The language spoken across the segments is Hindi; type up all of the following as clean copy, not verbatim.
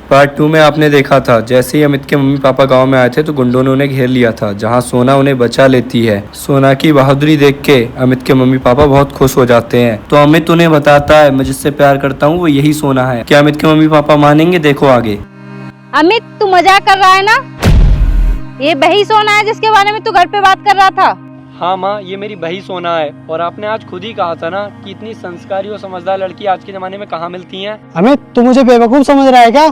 पार्ट 2 में आपने देखा था जैसे ही अमित के मम्मी पापा गांव में आए थे तो गुंडों ने उन्हें घेर लिया था, जहां सोना उन्हें बचा लेती है। सोना की बहादुरी देख के अमित के मम्मी पापा बहुत खुश हो जाते हैं। तो अमित उन्हें बताता है मैं जिससे प्यार करता हूँ वो यही सोना है। क्या अमित के मम्मी पापा मानेंगे? देखो आगे। अमित तू मजाक कर रहा है ना? ये वही सोना है जिसके बारे में तू घर पे बात कर रहा था? हाँ माँ, ये मेरी बही सोना है। और आपने आज खुद ही कहा था ना कि इतनी संस्कारी और समझदार लड़की आज के जमाने में कहाँ मिलती हैं। अमित तू मुझे बेवकूफ समझ रहा है क्या?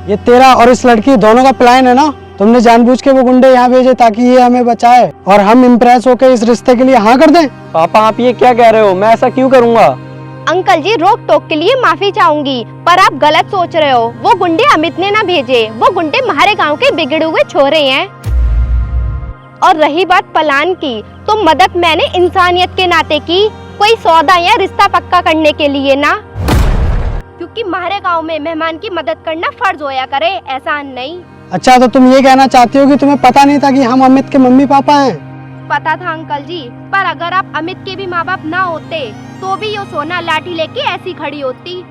ये तेरा और इस लड़की दोनों का प्लान है ना? तुमने जानबूझ के वो गुंडे यहाँ भेजे ताकि ये हमें बचाए और हम इम्प्रेस होकर इस रिश्ते के लिए हाँ कर दें? पापा आप ये क्या कह रहे हो? मैं ऐसा क्यों करूँगा? अंकल जी रोक टोक के लिए माफी चाहूंगी, पर आप गलत सोच रहे हो। वो गुंडे अमित ने ना भेजे, वो गुंडे हमारे गांव के बिगड़े हुए छोरे हैं। और रही बात प्लान की, तो मदद मैंने इंसानियत के नाते की, कोई सौदा या रिश्ता पक्का करने के लिए ना। क्योंकि हमारे गांव में मेहमान की मदद करना फर्ज होया करे, एहसान नहीं। अच्छा तो तुम ये कहना चाहती हो कि तुम्हें पता नहीं था कि हम अमित के मम्मी पापा हैं? पता था अंकल जी, पर अगर आप अमित के भी माँ बाप ना होते तो भी ये सोना लाठी लेके ऐसी खड़ी होती।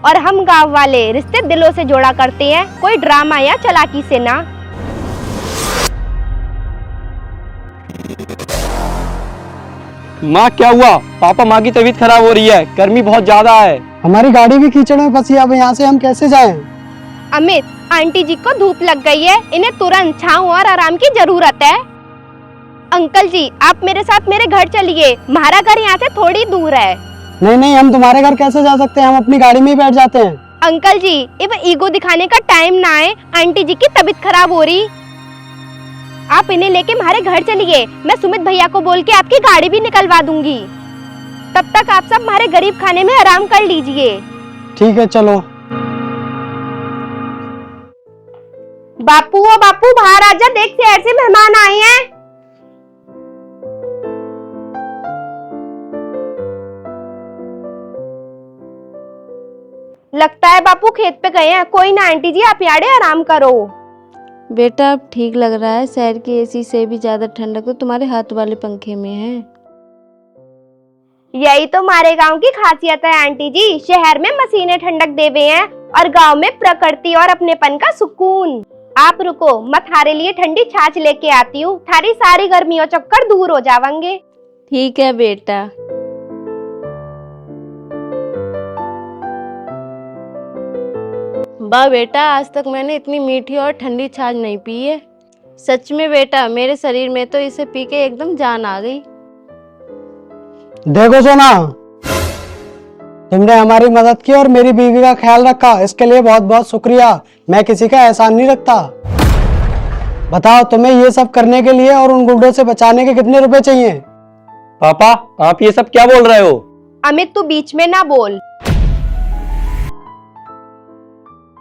और हम गांव वाले रिश्ते दिलों से जोड़ा करते हैं, कोई ड्रामा या चालाकी से ना। माँ क्या हुआ? पापा माँ की तबीयत खराब हो रही है, गर्मी बहुत ज्यादा है। हमारी गाड़ी भी कीचड़ में फंसी है, अब यहाँ से हम कैसे जाएं? अमित आंटी जी को धूप लग गई है, इन्हें तुरंत छांव और आराम की जरूरत है। अंकल जी आप मेरे साथ मेरे घर चलिए, हमारा घर यहाँ से थोड़ी दूर है। नहीं नहीं, हम तुम्हारे घर कैसे जा सकते हैं? हम अपनी गाड़ी में ही बैठ जाते हैं। अंकल जी ये ईगो दिखाने का टाइम ना है, आंटी जी की तबीयत खराब हो रही। आप इन्हें लेके हमारे घर चलिए, मैं सुमित भैया को बोल के आपकी गाड़ी भी निकलवा दूंगी। तब तक आप सब हमारे गरीब खाने में आराम कर लीजिए। ठीक है चलो। बापू ओ बापू बाहर आजा, देख शहर से मेहमान आए हैं। लगता है बापू खेत पे गए हैं। कोई ना आंटी जी आप यारे आराम करो। बेटा अब ठीक लग रहा है, शहर की एसी से भी ज्यादा ठंडक तो तुम्हारे हाथ वाले पंखे में है। यही तो हमारे गांव की खासियत है आंटी जी, शहर में मशीनें ठंडक देवे हैं और गांव में प्रकृति और अपनेपन का सुकून। आप रुको, मैं थारे लिए ठंडी छाछ लेके आती हूँ, थारी सारी गर्मियों चक्कर दूर हो जावेंगे। ठीक है बेटा। वाह बेटा, आज तक मैंने इतनी मीठी और ठंडी छाछ नहीं पी है। सच में बेटा, मेरे शरीर में तो इसे पी के एकदम जान आ गई। देखो सोना, तुमने हमारी मदद की और मेरी बीवी का ख्याल रखा, इसके लिए बहुत बहुत शुक्रिया। मैं किसी का एहसान नहीं रखता। बताओ तुम्हें ये सब करने के लिए और उन गुंडों से बचाने के कितने रुपए चाहिए? पापा आप ये सब क्या बोल रहे हो? अमित तू बीच में ना बोल।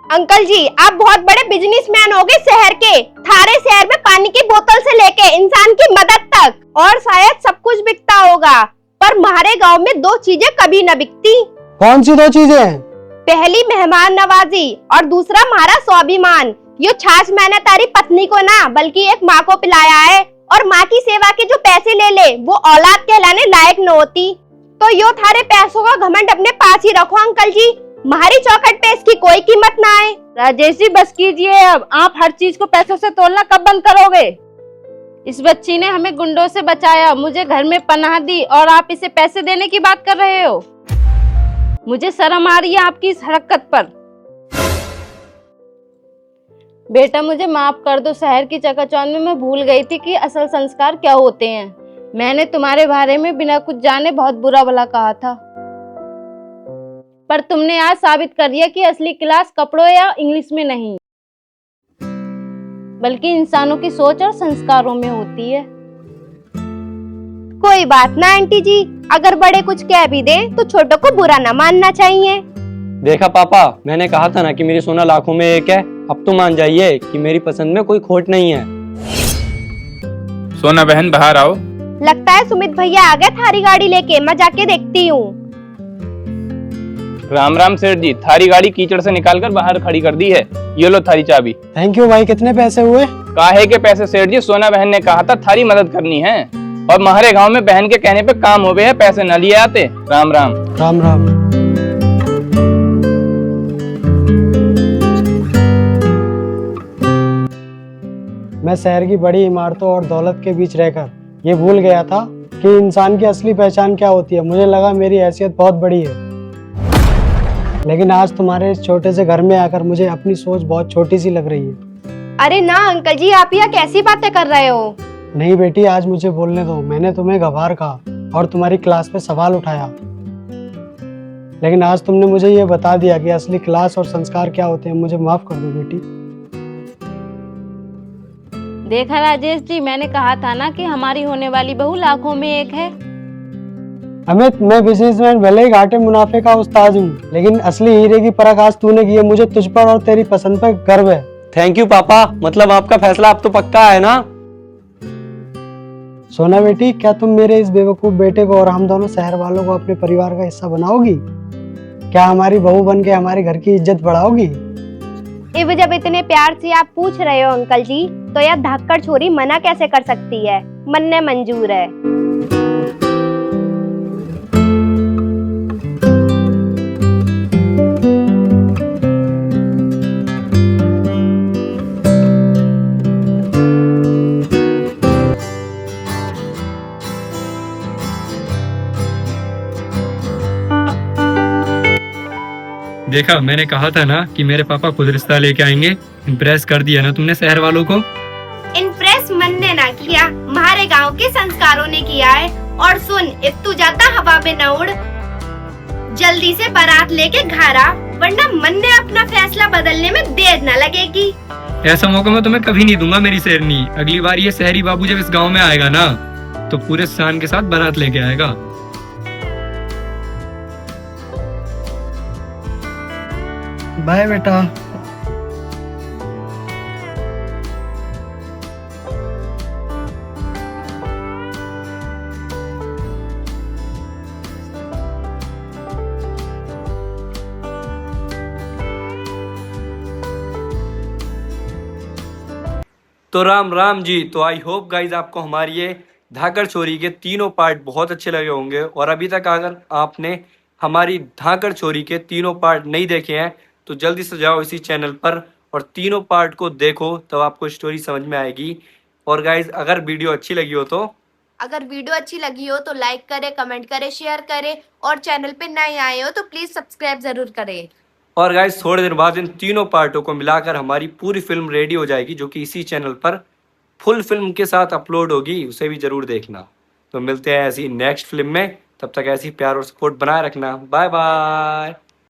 अंकल जी आप बहुत बड़े बिजनेसमैन हो गए शहर के। थारे शहर में पानी की बोतल से लेके इंसान की मदद तक और शायद सब कुछ बिकता होगा, पर हमारे गांव में दो चीजें कभी न बिकती। कौन सी दो चीजें? पहली मेहमान नवाजी और दूसरा हमारा स्वाभिमान। यो छाछ मैंने तारी पत्नी को ना बल्कि एक माँ को पिलाया है, और माँ की सेवा के जो पैसे ले ले वो औलाद कहलाने लायक न होती। तो यो थारे पैसों का घमंड अपने पास ही रखो अंकल जी, हमारी चौखट पे इसकी कोई कीमत ना है। राजेश जी बस कीजिए अब, आप हर चीज को पैसों से तोलना कब बंद करोगे? इस बच्ची ने हमें गुंडों से बचाया, मुझे घर में पनाह दी, और आप इसे पैसे देने की बात कर रहे हो? मुझे शर्म आ रही है आपकी इस हरकत पर। बेटा मुझे माफ कर दो, शहर की चकाचौंध में मैं भूल गई थी कि असल संस्कार क्या होते हैं। मैंने तुम्हारे बारे में बिना कुछ जाने बहुत बुरा भला कहा था, पर तुमने आज साबित कर दिया कि असली क्लास कपड़ों या इंग्लिश में नहीं, बल्कि इंसानों की सोच और संस्कारों में होती है। कोई बात ना आंटी जी, अगर बड़े कुछ कह भी दे तो छोटों को बुरा ना मानना चाहिए। देखा पापा, मैंने कहा था ना कि मेरी सोना लाखों में एक है। अब तो मान जाइए कि मेरी पसंद में कोई खोट नहीं है। सोना बहन बाहर आओ। लगता है सुमित भैया आ गए थारी गाड़ी लेके, मैं जाके देखती हूँ। राम राम सेठ जी, थारी गाड़ी कीचड़ से निकालकर बाहर खड़ी कर दी है। ये लो थारी चाबी। थैंक यू भाई। कितने पैसे हुए? काहे के पैसे सेठ जी, सोना बहन ने कहा था थारी मदद करनी है, और हमारे गांव में बहन के कहने पे काम हो गए है, पैसे न लिए आते। राम राम। राम राम। मैं शहर की बड़ी इमारतों और दौलत के बीच रहकर ये भूल गया था कि इंसान की असली पहचान क्या होती है। मुझे लगा मेरी हैसियत बहुत बड़ी है, लेकिन आज तुम्हारे इस छोटे से घर में आकर मुझे अपनी सोच बहुत छोटी सी लग रही है। अरे ना अंकल जी, आप यह कैसी बातें कर रहे हो? नहीं बेटी, आज मुझे बोलने दो। मैंने तुम्हें गवार कहा और तुम्हारी क्लास पे सवाल उठाया, लेकिन आज तुमने मुझे ये बता दिया कि असली क्लास और संस्कार क्या होते हैं। मुझे माफ कर दो बेटी। देखा राजेश जी, मैंने कहा था ना कि हमारी होने वाली बहू लाखों में एक है। अमित, मैं बिजनेसमैन भले ही घाटे मुनाफे का उस्ताद हूँ, लेकिन असली हीरे की परख आज तूने की है। मुझे तुझ पर और तेरी पसंद पर गर्व है। थैंक यू पापा, मतलब आपका फैसला अब तो पक्का है ना? सोना बेटी, क्या तुम मेरे इस बेवकूफ बेटे को और हम दोनों शहर वालों को अपने परिवार का हिस्सा बनाओगी? क्या हमारी बहू बन के हमारे घर की इज्जत बढ़ाओगी? अब जब इतने प्यार से आप पूछ रहे हो अंकल जी, तो यह धाकड़ छोरी मना कैसे कर सकती है? मन ने मंजूर है। देखा, मैंने कहा था ना कि मेरे पापा खुद रिश्ता लेके आएंगे। इम्प्रेस कर दिया ना तुमने शहर वालों को। इम्प्रेस मन ने ना किया, हमारे गांव के संस्कारों ने किया है। और सुन, तू जाता हवा में न उड़, जल्दी से बारात लेके घर आ, वरना मन ने अपना फैसला बदलने में देर न लगेगी। ऐसा मौका मैं तुम्हें कभी नहीं दूंगा मेरी शेरनी। अगली बार ये शहरी बाबू जब इस गांव में आएगा ना, तो पूरे शान के साथ बारात लेके आएगा। बाय बेटा। तो राम राम जी। तो आई होप गाइज आपको हमारी ये धाकड़ चोरी के तीनों पार्ट बहुत अच्छे लगे होंगे। और अभी तक अगर आपने हमारी धाकड़ चोरी के तीनों पार्ट नहीं देखे हैं तो जल्दी से जाओ इसी चैनल पर और तीनों पार्ट को देखो, तब आपको स्टोरी समझ में आएगी। और गाइज अगर वीडियो अच्छी लगी हो तो लाइक करें, कमेंट करें, शेयर करें, और चैनल पे नए आए हो तो प्लीज सब्सक्राइब जरूर करें। और गाइज थोड़े दिन बाद इन तीनों पार्टों को मिलाकर हमारी पूरी फिल्म रेडी हो जाएगी, जो कि इसी चैनल पर फुल फिल्म के साथ अपलोड होगी। उसे भी जरूर देखना। तो मिलते हैं ऐसी नेक्स्ट फिल्म में, तब तक ऐसी प्यार और सपोर्ट बनाए रखना। Bye bye.